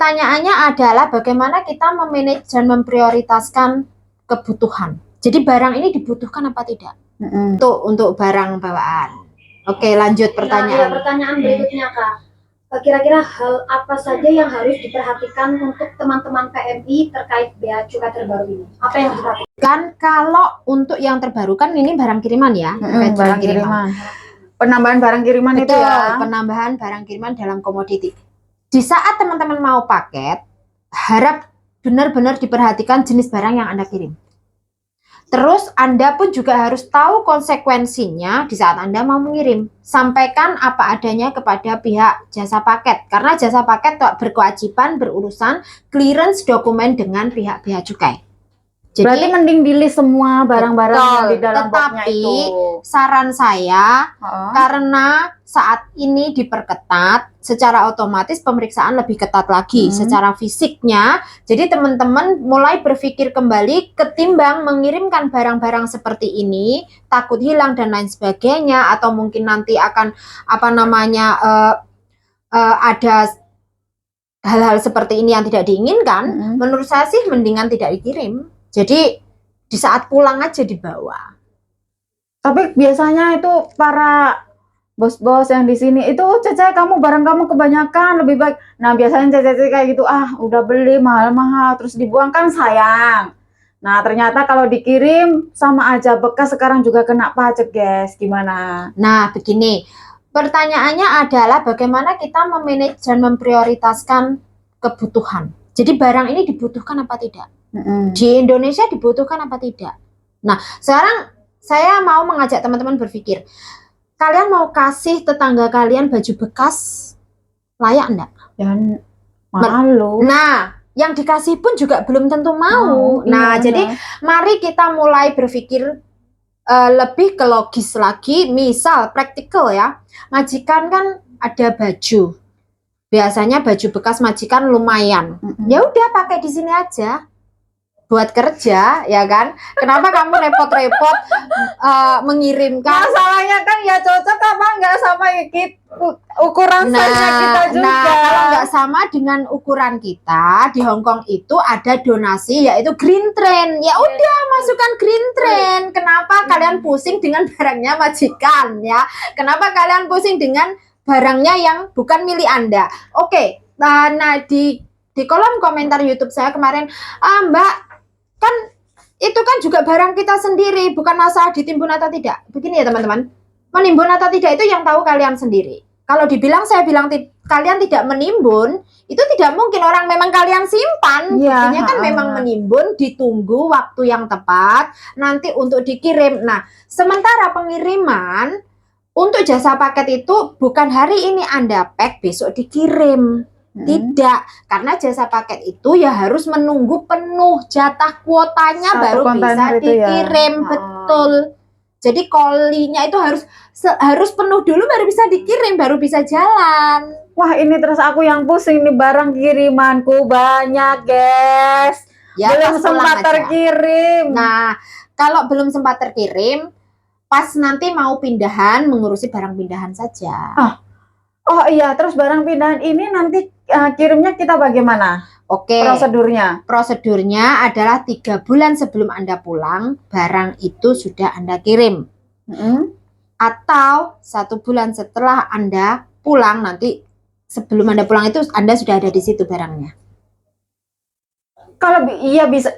pertanyaannya adalah bagaimana kita memanage dan memprioritaskan kebutuhan. Jadi barang ini dibutuhkan apa tidak? Untuk barang bawaan. Oke, lanjut pertanyaan. Nah, pertanyaan berikutnya, Kak. Kira-kira hal apa saja yang harus diperhatikan untuk teman-teman PMI terkait bea cukai terbaru ini? Apa yang diperhatikan? Kalau untuk yang terbaru kan ini barang kiriman ya, barang kiriman. Penambahan barang kiriman. Betul, itu ya. Penambahan barang kiriman dalam komoditi. Di saat teman-teman mau paket, harap benar-benar diperhatikan jenis barang yang Anda kirim. Terus Anda pun juga harus tahu konsekuensinya di saat Anda mau mengirim. Sampaikan apa adanya kepada pihak jasa paket. Karena jasa paket berkewajiban berurusan clearance dokumen dengan pihak bea cukai. Jadi, berarti mending dilist semua barang-barang yang di dalam boxnya itu. Tetapi saran saya, karena saat ini diperketat, secara otomatis pemeriksaan lebih ketat lagi secara fisiknya. Jadi teman-teman mulai berpikir kembali ketimbang mengirimkan barang-barang seperti ini, takut hilang dan lain sebagainya, atau mungkin nanti akan ada hal-hal seperti ini yang tidak diinginkan. Menurut saya sih mendingan tidak dikirim. Jadi di saat pulang aja dibawa. Tapi biasanya itu para bos-bos yang di sini itu, Cece kamu barang kamu kebanyakan, lebih baik. Nah biasanya Cece kayak gitu, udah beli mahal-mahal terus dibuang kan sayang. Nah ternyata kalau dikirim sama aja bekas, sekarang juga kena pajak guys, gimana? Nah begini, pertanyaannya adalah bagaimana kita memanage dan memprioritaskan kebutuhan. Jadi barang ini dibutuhkan apa tidak? Di Indonesia dibutuhkan apa tidak? Nah, sekarang saya mau mengajak teman-teman berpikir, kalian mau kasih tetangga kalian baju bekas, layak enggak? Dan malu. Nah, yang dikasih pun juga belum tentu mau. Nah, jadi mari kita mulai berpikir lebih ke logis lagi. Misal praktikal ya, majikan kan ada baju. Biasanya baju bekas majikan lumayan. Ya udah pakai di sini aja. Buat kerja, ya kan? Kenapa kamu repot-repot mengirimkan? Masalahnya kan ya cocok apa enggak sama ukuran size kita juga. Nah, kalau nggak sama dengan ukuran kita, di Hong Kong itu ada donasi yaitu Green Trend. Ya udah, masukkan Green Trend. Kenapa kalian pusing dengan barangnya majikan ya? Kenapa kalian pusing dengan barangnya yang bukan milik Anda? Oke, nah di kolom komentar YouTube saya kemarin, Mbak, kan itu kan juga barang kita sendiri, bukan masalah ditimbun atau tidak. Begini ya teman-teman, menimbun atau tidak itu yang tahu kalian sendiri. Kalau dibilang saya bilang kalian tidak menimbun, itu tidak mungkin, orang memang kalian simpan. Buktinya kan memang menimbun, ditunggu waktu yang tepat nanti untuk dikirim. Nah, sementara pengiriman untuk jasa paket itu bukan hari ini Anda pack, besok dikirim. Tidak, karena jasa paket itu ya harus menunggu penuh jatah kuotanya baru bisa dikirim. Betul. Jadi kolinya itu harus penuh dulu baru bisa dikirim, baru bisa jalan. Wah, ini terus aku yang pusing nih, barang kirimanku banyak guys. Ya, belum sempat terkirim. Nah, kalau belum sempat terkirim, pas nanti mau pindahan, mengurusi barang pindahan saja. Oh iya, terus barang pindahan ini nanti kirimnya kita bagaimana? Oke. Prosedurnya adalah 3 bulan sebelum Anda pulang, barang itu sudah Anda kirim. Atau 1 bulan setelah Anda pulang, nanti sebelum Anda pulang itu Anda sudah ada di situ barangnya.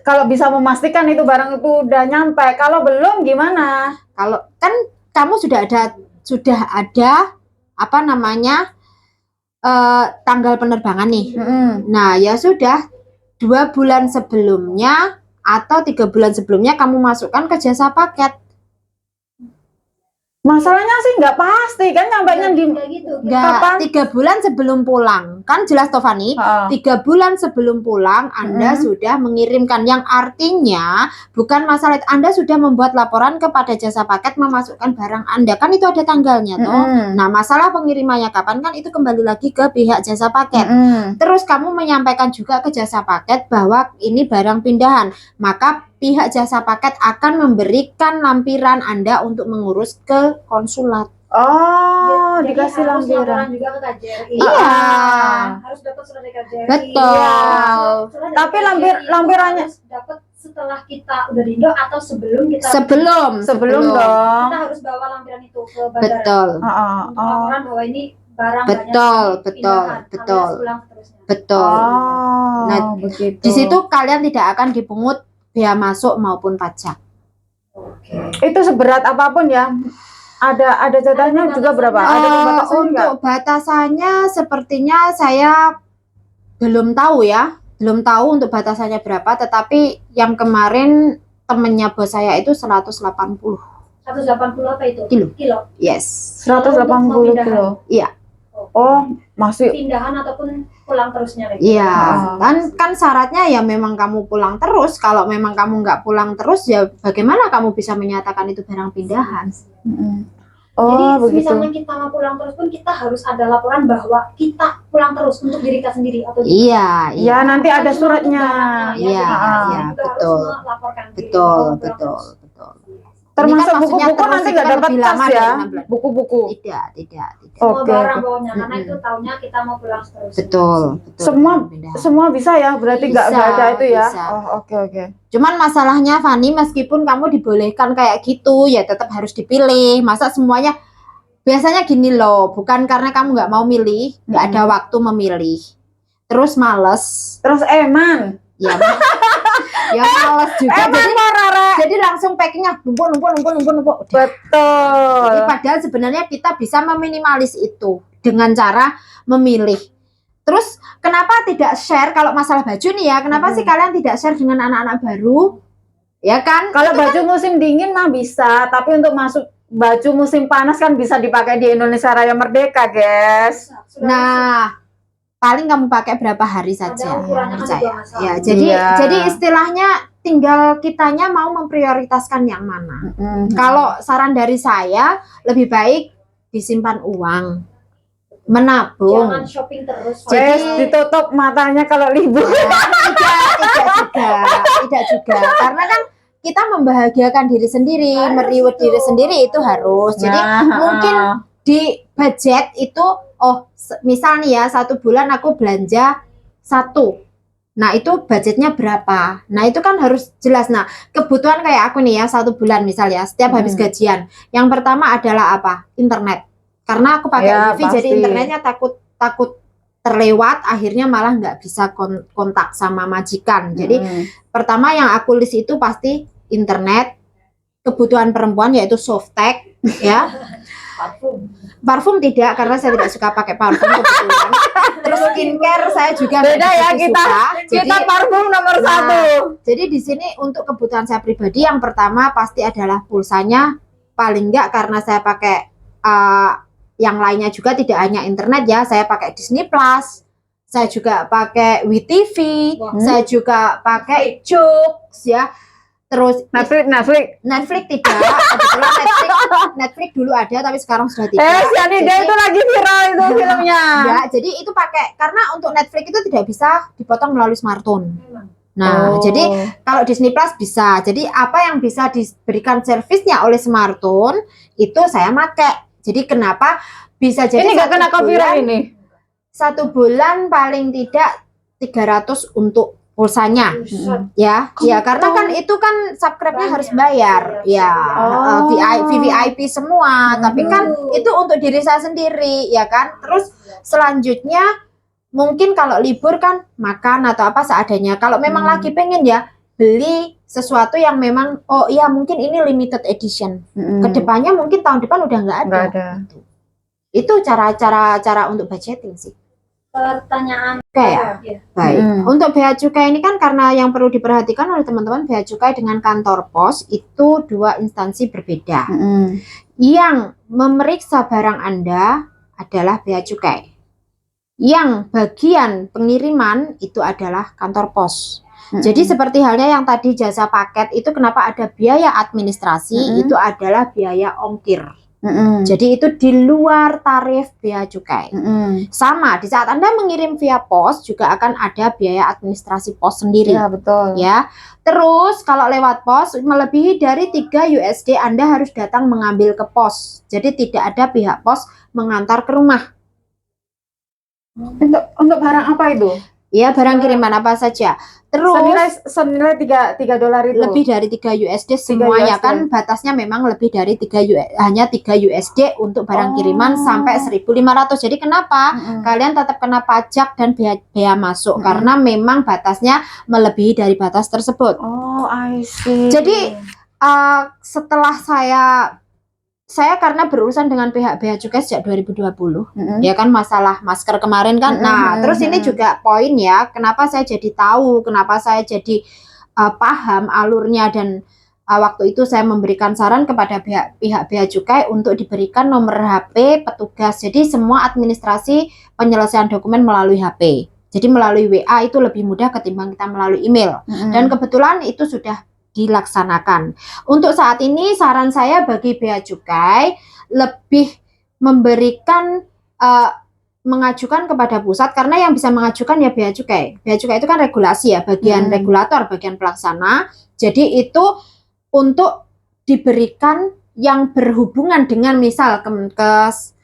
Kalau bisa memastikan itu barang itu udah nyampe. Kalau belum gimana? Kalau kan kamu sudah ada apa namanya tanggal penerbangan nih. Nah ya sudah, 2 bulan sebelumnya atau 3 bulan sebelumnya kamu masukkan ke jasa paket. Masalahnya sih nggak pasti kan nyampainya di gitu. Nggak, 3 bulan sebelum pulang kan jelas Tovani. 3 bulan sebelum pulang Anda sudah mengirimkan, yang artinya bukan masalah Anda sudah membuat laporan kepada jasa paket memasukkan barang Anda, kan itu ada tanggalnya toh. Nah masalah pengirimannya kapan kan itu kembali lagi ke pihak jasa paket. Terus kamu menyampaikan juga ke jasa paket bahwa ini barang pindahan, maka pihak jasa paket akan memberikan lampiran Anda untuk mengurus ke konsulat. Oh, Jadi dikasih harus lampiran. laporan juga ke KJRI. Iya. Harus dapat surat dari KJRI. Betul. Surat dari Tapi KJRI itu lampirannya harus dapat setelah kita udah di Indo atau sebelum kita sebelum dong. kita harus bawa lampiran itu ke bandara Betul. untuk laporan bahwa ini barang Betul, banyak betul, pindahan, betul. alias pulang seterusnya. Betul. Oh, Nah, begitu. Di situ kalian tidak akan dipungut bea masuk maupun pajak. Oke. itu seberat apapun ya. Ada jatahnya Ada juga berapa? Ada pembatasan Untuk enggak? batasannya sepertinya saya belum tahu ya. Belum tahu untuk batasannya berapa, tetapi yang kemarin temennya bos saya itu 180. 180 apa itu? Kilo. Yes. 180 kilo. Iya. Oh, masih. Pindahan ataupun pulang terusnya lagi. Iya, kan syaratnya ya memang kamu pulang terus. Kalau memang kamu nggak pulang terus, ya bagaimana kamu bisa menyatakan itu barang pindahan? Oh, Jadi begitu. misalnya kita mau pulang terus pun kita harus ada laporan bahwa kita pulang terus untuk diri kita sendiri atau Iya, Ya, nanti Bukan ada cuma suratnya. untuk barangnya, Iya, jadi kita iya, juga betul. harus melaporkan diri betul, bahwa pulang betul, terus. betul. Termasuk Ini kan maksudnya buku-buku terus nanti itu nggak kan dapat lebih tas lama ya? dari 6 bulan. Buku-buku. Tidak. Semua Oke, barang oke. bawahnya karena itu taunya kita mau pulang seterusnya. Betul. Semua- pindahan. Semua bisa ya? Berarti nggak Bisa, ada itu ya? bisa. Oh, oke. Cuman masalahnya Fani, meskipun kamu dibolehkan kayak gitu, ya tetap harus dipilih. Masa semuanya biasanya gini loh, bukan karena kamu nggak mau milih, nggak ada waktu memilih, terus males, Terus eman. ya ya males juga. Jadi langsung packingnya numpuk. Udah. Betul. Jadi padahal sebenarnya kita bisa meminimalis itu dengan cara memilih. Terus kenapa tidak share kalau masalah baju nih ya? Kenapa sih kalian tidak share dengan anak-anak baru? Ya kan? Kalau baju musim dingin mah bisa, tapi untuk masuk baju musim panas kan bisa dipakai di Indonesia Raya Merdeka, guys. Nah, paling kamu pakai berapa hari saja. Ada ukurannya kan percaya. juga masalah. Ya, jadi Iya. jadi istilahnya tinggal kitanya mau memprioritaskan yang mana. Kalau saran dari saya lebih baik disimpan uang, menabung. Jangan shopping terus. Wes, ditutup matanya kalau libur. Tidak juga, karena kan kita membahagiakan diri sendiri, meriwet diri sendiri itu harus. Jadi mungkin di budget itu, misal nih ya 1 bulan aku belanja 1. Nah itu budgetnya berapa? Nah itu kan harus jelas. Nah kebutuhan kayak aku nih ya 1 bulan misal ya, setiap habis gajian. Yang pertama adalah apa? Internet. Karena aku pakai Ya, wifi, jadi pasti. internetnya takut terlewat, akhirnya malah nggak bisa kontak sama majikan. Jadi pertama yang aku list itu pasti internet, kebutuhan perempuan yaitu softtek, ya. Parfum tidak, karena saya tidak suka pakai parfum kebetulan. Terus skincare saya juga nggak Beda ya, begitu kita suka. kita parfum nomor Nah, 1. Jadi di sini untuk kebutuhan saya pribadi yang pertama pasti adalah pulsanya, paling enggak karena saya pakai yang lainnya juga, tidak hanya internet ya, saya pakai Disney Plus, saya juga pakai WeTV, saya juga pakai Joox ya. Terus Netflix tidak, kebetulan Netflix dulu ada tapi sekarang sudah tidak. Si Anida itu lagi viral itu filmnya. Ya, jadi itu pakai, karena untuk Netflix itu tidak bisa dipotong melalui smartphone. Nah, jadi kalau Disney Plus bisa. Jadi apa yang bisa diberikan servisnya oleh smartphone itu saya pakai. Jadi kenapa bisa jadi Ini nggak kena 1 copyright bulan, ini. 1 bulan paling tidak 300 untuk pulsanya. Ya, karena kan itu kan subscribe-nya harus bayar. Ya, VIP semua. Tapi kan itu untuk diri saya sendiri, ya kan. Terus selanjutnya mungkin kalau libur kan makan atau apa seadanya. Kalau memang lagi pengen ya beli sesuatu yang memang mungkin ini limited edition. Kedepannya mungkin tahun depan udah nggak ada. Itu cara untuk budgeting sih. Pertanyaan Baik. Untuk bea cukai ini kan karena yang perlu diperhatikan oleh teman-teman, bea cukai dengan kantor pos itu 2 instansi berbeda. Yang memeriksa barang Anda adalah bea cukai. Yang bagian pengiriman itu adalah kantor pos. Jadi seperti halnya yang tadi jasa paket itu, kenapa ada biaya administrasi, itu adalah biaya ongkir. Jadi itu di luar tarif bea cukai. Sama, di saat Anda mengirim via pos juga akan ada biaya administrasi pos sendiri. Ya, betul. Ya. Terus kalau lewat pos melebihi dari 3 USD Anda harus datang mengambil ke pos. Jadi tidak ada pihak pos mengantar ke rumah. Untuk barang apa itu? Ya, barang kiriman apa saja. Terus senilai $3 itu. lebih dari 3 USD semuanya USD. kan batasnya memang lebih dari 3 hanya 3 USD untuk barang kiriman sampai 1.500. Jadi kenapa kalian tetap kena pajak dan bea masuk karena memang batasnya melebihi dari batas tersebut. Oh, I see. Jadi setelah saya karena berurusan dengan pihak bea cukai sejak 2020, ya kan masalah masker kemarin kan. Nah, terus ini juga poin ya, kenapa saya jadi tahu, kenapa saya jadi paham alurnya dan waktu itu saya memberikan saran kepada pihak bea cukai untuk diberikan nomor HP petugas. Jadi semua administrasi penyelesaian dokumen melalui HP. Jadi melalui WA itu lebih mudah ketimbang kita melalui email. Dan kebetulan itu sudah dilaksanakan. Untuk saat ini saran saya bagi bea cukai lebih memberikan mengajukan kepada pusat karena yang bisa mengajukan ya bea cukai. Bea cukai itu kan regulasi ya, bagian regulator, bagian pelaksana. Jadi itu untuk diberikan yang berhubungan dengan misal Kemenkes,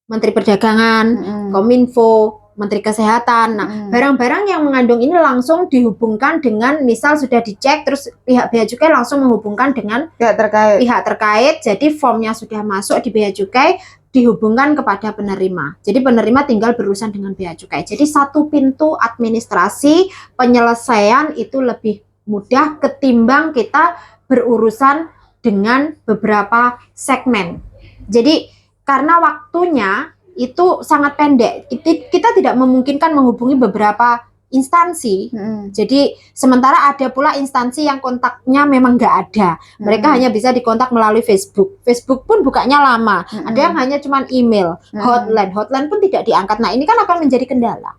Menteri Perdagangan, Kominfo, Menteri Kesehatan. Nah, barang-barang yang mengandung ini langsung dihubungkan dengan misal sudah dicek terus pihak bea cukai langsung menghubungkan dengan pihak terkait. Jadi formnya sudah masuk di bea cukai dihubungkan kepada penerima. Jadi penerima tinggal berurusan dengan bea cukai. Jadi satu pintu administrasi penyelesaian itu lebih mudah ketimbang kita berurusan dengan beberapa segmen. Jadi karena waktunya itu sangat pendek, kita tidak memungkinkan menghubungi beberapa instansi. Jadi sementara ada pula instansi yang kontaknya memang nggak ada. Mereka hanya bisa dikontak melalui Facebook. Facebook pun bukanya lama. Ada yang hanya cuman email, hotline pun tidak diangkat. Nah, ini kan akan menjadi kendala.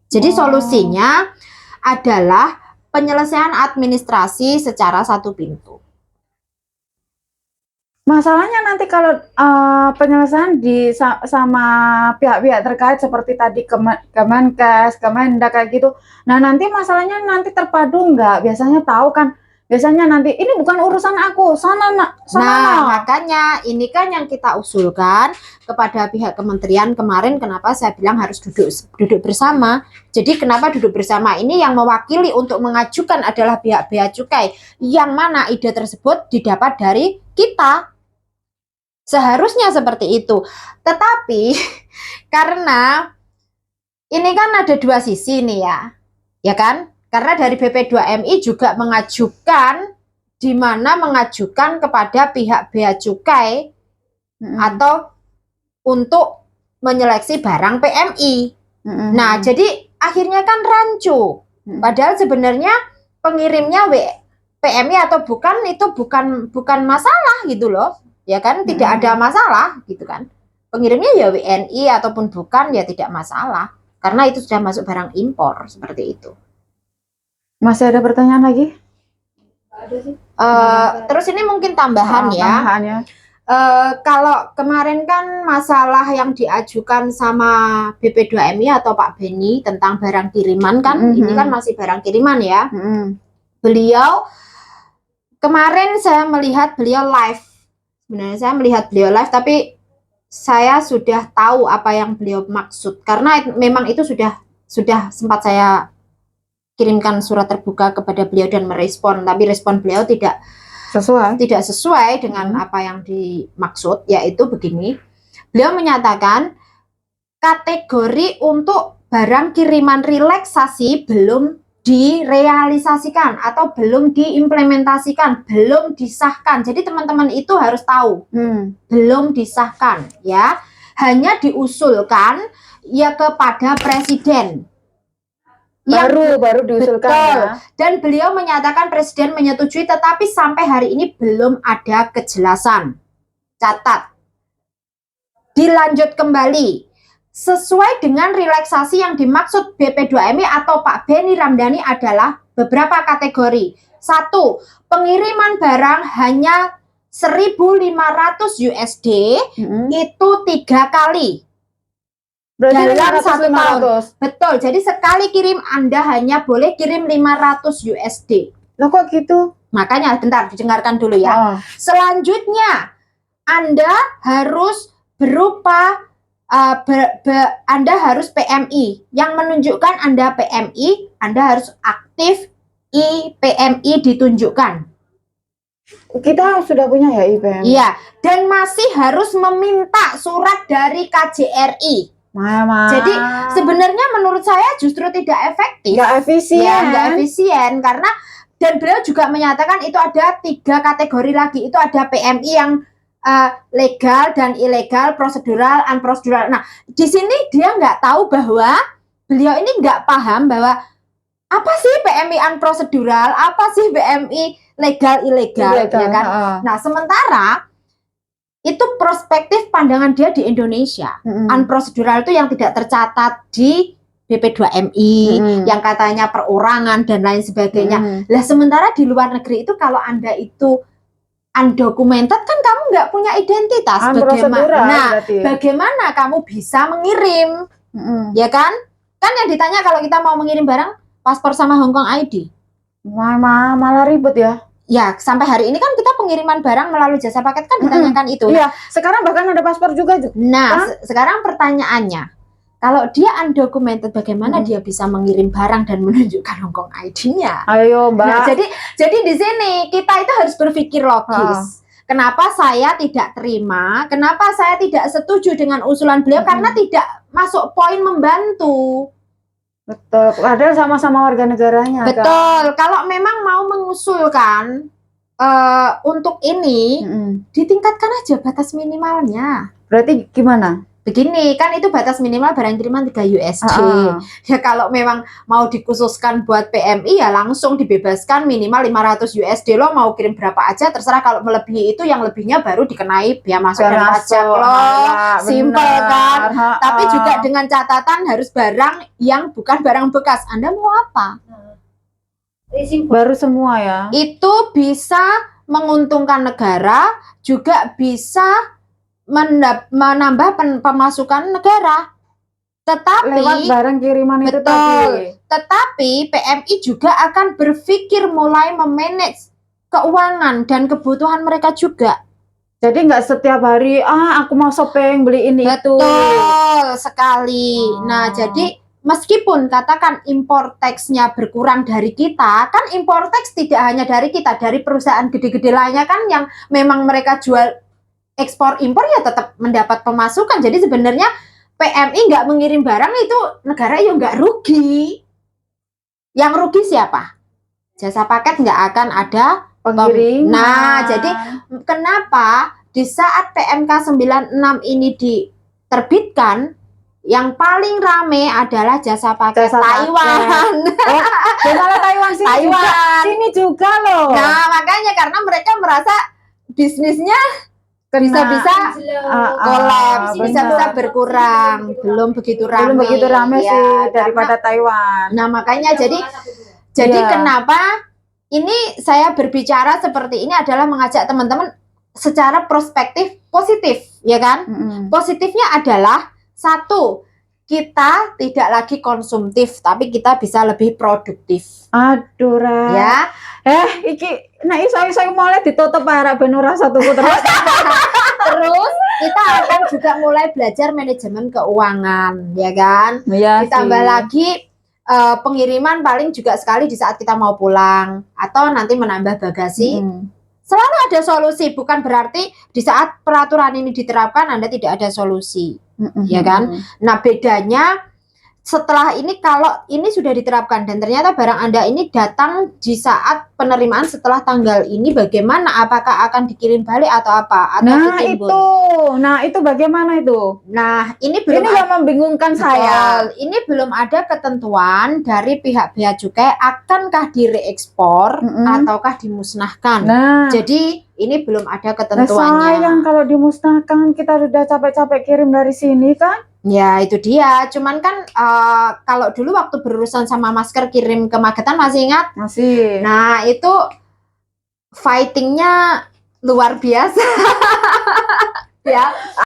Jadi solusinya adalah penyelesaian administrasi secara satu pintu. Masalahnya nanti kalau penyelesaian sama pihak-pihak terkait seperti tadi Kemenkes, Kemendak kayak gitu. Nah, nanti masalahnya nanti terpadu nggak? Biasanya tahu kan, biasanya nanti ini bukan urusan aku, sana. Makanya ini kan yang kita usulkan kepada pihak kementerian kemarin, kenapa saya bilang harus duduk bersama. Jadi kenapa duduk bersama ini yang mewakili untuk mengajukan adalah pihak bea cukai, yang mana ide tersebut didapat dari kita. Seharusnya seperti itu. Tetapi karena ini kan ada dua sisi nih ya kan? Karena dari BP2MI juga mengajukan, di mana mengajukan kepada pihak bea cukai atau untuk menyeleksi barang PMI. Nah, jadi akhirnya kan rancu. Padahal sebenarnya pengirimnya PMI atau bukan itu bukan masalah gitu loh. Ya kan, tidak ada masalah gitu kan. Pengirimnya ya WNI ataupun bukan ya tidak masalah. Karena itu sudah masuk barang impor seperti itu. Masih ada pertanyaan lagi? Ada sih. Terus ini mungkin tambahan ya. Kalau kemarin kan masalah yang diajukan sama BP2MI atau Pak Beni tentang barang kiriman kan, ini kan masih barang kiriman ya. Beliau kemarin saya melihat beliau live. Sebenarnya saya melihat beliau live, tapi saya sudah tahu apa yang beliau maksud karena memang itu sudah sempat saya kirimkan surat terbuka kepada beliau dan merespon, tapi respon beliau tidak sesuai dengan apa yang dimaksud, yaitu begini. Beliau menyatakan kategori untuk barang kiriman relaksasi belum direalisasikan atau belum diimplementasikan, belum disahkan. Jadi teman-teman itu harus tahu, belum disahkan ya, hanya diusulkan ya kepada presiden. Baru diusulkan. Betul. Ya. Dan beliau menyatakan presiden menyetujui, tetapi sampai hari ini belum ada kejelasan. Catat. Dilanjut kembali. Sesuai dengan relaksasi yang dimaksud BP2MI atau Pak Beni Ramdhani adalah beberapa kategori. 1. Pengiriman barang hanya 1.500 USD itu 3 kali. Berarti Dalam 1 tahun. 500. Betul, jadi sekali kirim Anda hanya boleh kirim 500 USD. Loh kok gitu? Makanya, bentar, didengarkan dulu ya. Oh. Selanjutnya, Anda harus berupa, Anda harus PMI. Yang menunjukkan Anda PMI, Anda harus aktif IPMI ditunjukkan. Kita sudah punya ya IPM? Iya, dan masih harus meminta surat dari KJRI. Jadi sebenarnya menurut saya justru tidak efektif. nggak efisien. Ya, nggak efisien karena dan beliau juga menyatakan itu ada 3 kategori lagi. Itu ada PMI yang legal dan ilegal, prosedural, unprocedural. Nah, di sini dia nggak tahu bahwa beliau ini nggak paham bahwa apa sih PMI unprocedural, apa sih PMI legal ilegal, ya kan? Nah, sementara itu perspektif pandangan dia di Indonesia. Unprocedural itu yang tidak tercatat di BP2MI, yang katanya perorangan dan lain sebagainya. Lah sementara di luar negeri itu kalau Anda itu undocumented kan kamu nggak punya identitas. Bagaimana kamu bisa mengirim? Ya kan? Kan yang ditanya kalau kita mau mengirim barang paspor sama Hongkong ID. Malah ribet ya. Ya, sampai hari ini kan kita pengiriman barang melalui jasa paket kan ditanyakan itu. Iya, sekarang bahkan ada paspor juga. Nah, sekarang pertanyaannya, kalau dia undocumented, bagaimana dia bisa mengirim barang dan menunjukkan Hongkong ID-nya? Ayo, Mbak. Nah, jadi di sini kita itu harus berpikir logis. Kenapa saya tidak terima? Kenapa saya tidak setuju dengan usulan beliau? Karena tidak masuk poin membantu. Betul, padahal sama-sama warga negaranya. Betul, kan? Kalau memang mau mengusulkan untuk ini, ditingkatkan aja batas minimalnya. Berarti gimana? Begini, kan itu batas minimal barang kiriman 3 USD. Ya kalau memang mau dikhususkan buat PMI ya langsung dibebaskan minimal 500 USD loh, mau kirim berapa aja terserah, kalau melebihi itu yang lebihnya baru dikenai biaya masuk dan pajak loh. Simple kan? Tapi juga dengan catatan harus barang yang bukan barang bekas. Anda mau apa? Baru semua ya. Itu bisa menguntungkan negara, juga bisa menambah pemasukan negara. Tetapi lewat barang kiriman itu tadi. Tetapi PMI juga akan berpikir mulai memanage keuangan dan kebutuhan mereka juga. Jadi nggak setiap hari aku mau shopping beli ini itu. Betul sekali. Nah, jadi meskipun katakan impor tax-nya berkurang dari kita, kan impor tax tidak hanya dari kita, dari perusahaan gede-gede lainnya kan yang memang mereka jual ekspor impor ya tetap mendapat pemasukan. Jadi sebenarnya PMI nggak mengirim barang itu negara ya nggak rugi. Yang rugi siapa? Jasa paket nggak akan ada pengirim. Nah, jadi kenapa di saat PMK 96 ini diterbitkan, yang paling rame adalah jasa paket Taiwan. Jasa Taiwan sini Taiwan. Juga, sini juga loh. Nah, makanya karena mereka merasa bisnisnya bisa-bisa kolaps, bisa-bisa berkurang, belum begitu rame ya, sih daripada Taiwan. Nah, makanya jadi kenapa ini saya berbicara seperti ini adalah mengajak teman-teman secara perspektif positif, ya kan? Positifnya adalah satu, kita tidak lagi konsumtif, tapi kita bisa lebih produktif. Aduh, ya. Iki, nah iso mulai ditutup para ben ora satuku terus. Terus kita akan juga mulai belajar manajemen keuangan, ya kan? Ya, ditambah lagi pengiriman paling juga sekali di saat kita mau pulang atau nanti menambah bagasi. Selalu ada solusi, bukan berarti di saat peraturan ini diterapkan Anda tidak ada solusi, ya kan? Nah, bedanya setelah ini, kalau ini sudah diterapkan dan ternyata barang Anda ini datang di saat penerimaan setelah tanggal ini, bagaimana? Apakah akan dikirim balik atau apa? Atau Nah itu bagaimana itu? Nah ini yang membingungkan saya. Ini belum ada ketentuan dari pihak bea cukai akankah direekspor ataukah dimusnahkan. Jadi ini belum ada ketentuannya. Sayang kalau dimusnahkan, kita sudah capek-capek kirim dari sini kan? Ya itu dia, cuman kan kalau dulu waktu berurusan sama masker kirim ke Magetan masih ingat? Masih. Nah itu fightingnya luar biasa. Ya,